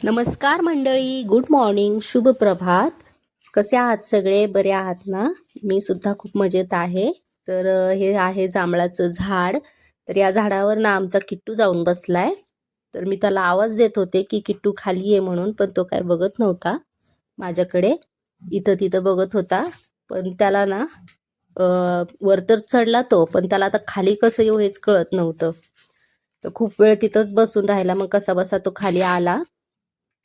नमस्कार मंडळी, good morning, शुभ प्रभात. कसे आहात सगळे? बरे आहात ना? मी सुद्धा खूप मजेत आहे. तर हे आहे जांभळाचं झाड. तर या झाडावर ना आमचा किट्टू जाऊन बसलाय. तर मी त्याला आवाज देत होते की किट्टू खाली ये म्हणून, पण तो काय बघत नव्हता माझ्याकडे. इथं तिथं बघत होता, पण त्याला ना वर तर चढला तो, पण त्याला आता खाली कसं येऊ हेच कळत नव्हतं. तर खूप वेळ तिथंच बसून राहिला. मग कसा बसा तो खाली आला.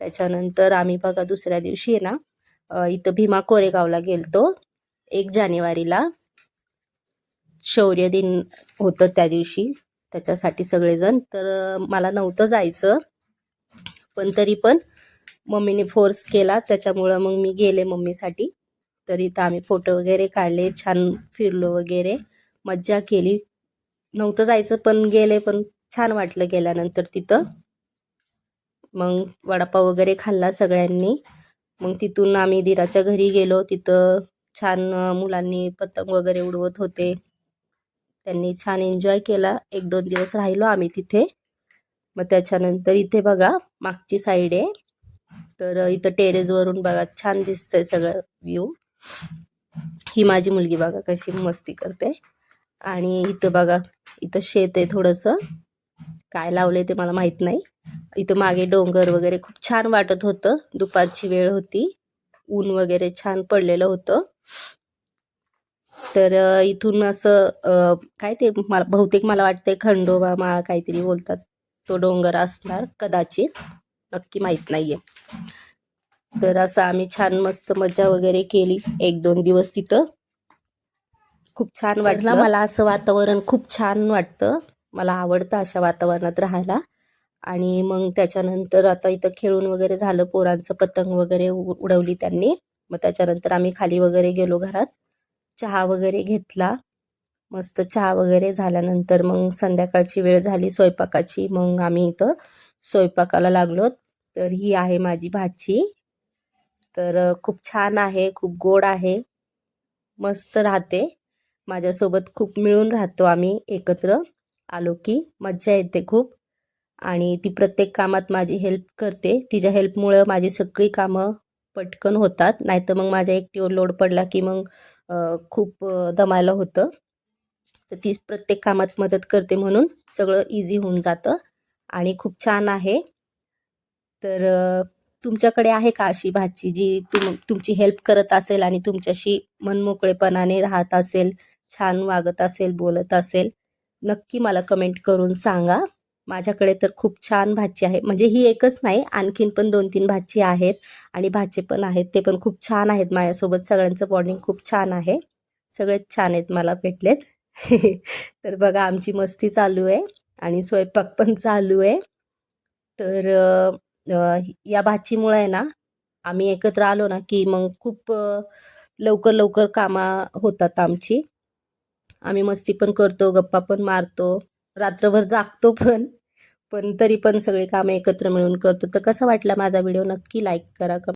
त्याच्यानंतर आम्ही बघा दुसऱ्या दिवशी आहे ना इथं भीमा कोरेगावला गेलतो. 1 जानेवारीला शौर्य दिन होतं त्या दिवशी, त्याच्यासाठी सगळेजण. तर मला नव्हतं जायचं, पण तरी पण मम्मीने फोर्स केला, त्याच्यामुळं मग मी गेले मम्मीसाठी. तर इथं आम्ही फोटो वगैरे काढले, छान फिरलो वगैरे, मज्जा केली. नव्हतं जायचं पण गेले, पण छान वाटलं गेल्यानंतर तिथं. मग वडापाव वगैरे खाल्ला सगळ्यांनी. मग तिथून आम्ही दिराच्या घरी गेलो. तिथं छान मुलांनी पतंग वगैरे उडवत होते. त्यांनी छान एन्जॉय केला. 1-2 दिवस राहिलो आम्ही तिथे. मग त्याच्यानंतर इथे बघा मागची साईड आहे. तर इथं टेरेसवरून बघा छान दिसतंय सगळं व्ह्यू. ही माझी मुलगी बघा कशी मस्ती करते. आणि इथं बघा, इथं शेत आहे थोडंसं. काय लावले ते मला माहित नाही. इथं मागे डोंगर वगैरे खूप छान वाटत होतं. दुपारची वेळ होती, ऊन वगैरे छान पडलेलं होतं. तर इथून असं काय ते मला बहुतेक मला वाटतंय खंडोबा माळा काहीतरी बोलतात, तो डोंगर असणार कदाचित, नक्की माहीत नाहीये. तर असं आम्ही छान मस्त मजा वगैरे केली 1-2 दिवस तिथं. खूप छान वाटलं. मला असं वातावरण खूप छान वाटतं. मला आवडतं अशा वातावरणात राहायला. आणि मग त्याच्यानंतर आता इथं खेळून वगैरे झालं, पोरांचं पतंग वगैरे उडवली त्यांनी. मग त्याच्यानंतर आम्ही खाली वगैरे गेलो घरात, चहा वगैरे घेतला. मस्त चहा वगैरे झाल्यानंतर मग संध्याकाळची वेळ झाली स्वयंपाकाची. मग आम्ही इथं स्वयंपाकाला लागलो. तर ही आहे माझी भाची. तर खूप छान आहे, खूप गोड आहे, मस्त राहते माझ्यासोबत. खूप मिळून राहतो आम्ही एकत्र आलो की, मज्जा येते खूप. आणि ती प्रत्येक कामात माझी हेल्प करते. तिच्या हेल्पमुळं माझी सगळी कामं पटकन होतात. नाहीतर मग माझ्या एकटीवर लोड पडला की मग खूप दमायला होतं. तर ती प्रत्येक कामात मदत करते, म्हणून सगळं इझी होऊन जातं आणि खूप छान आहे. तर तुमच्याकडे आहे का अशी भाची जी तुमची हेल्प करत असेल आणि तुमच्याशी मनमोकळेपणाने राहत असेल, छान वागत असेल, बोलत असेल? नक्की मला कमेंट करून सांगा. माझ्याकडे तर खूप छान भाची आहे. म्हणजे ही एकच नाही, आणखीन पण 2-3 भाची आहेत आणि भाचे पण आहेत. ते पण खूप छान आहेत माझ्यासोबत. सगळ्यांचं बॉन्डिंग खूप छान आहे. सगळेच छान आहेत, मला भेटलेत. तर बघा आमची मस्ती चालू आहे आणि स्वयंपाक पण चालू आहे. तर या भाचीमुळे आहे ना, आम्ही एकत्र आलो ना की मग खूप लवकर लवकर कामं होतात आमची. आम्ही मस्ती पण करतो, गप्पा पण मारतो, रात्रभर जागतो पण. पण तरी पण सगळे कामं एकत्र मिळून करतो. तर कसा वाटला माझा व्हिडिओ? नक्की लाईक करा.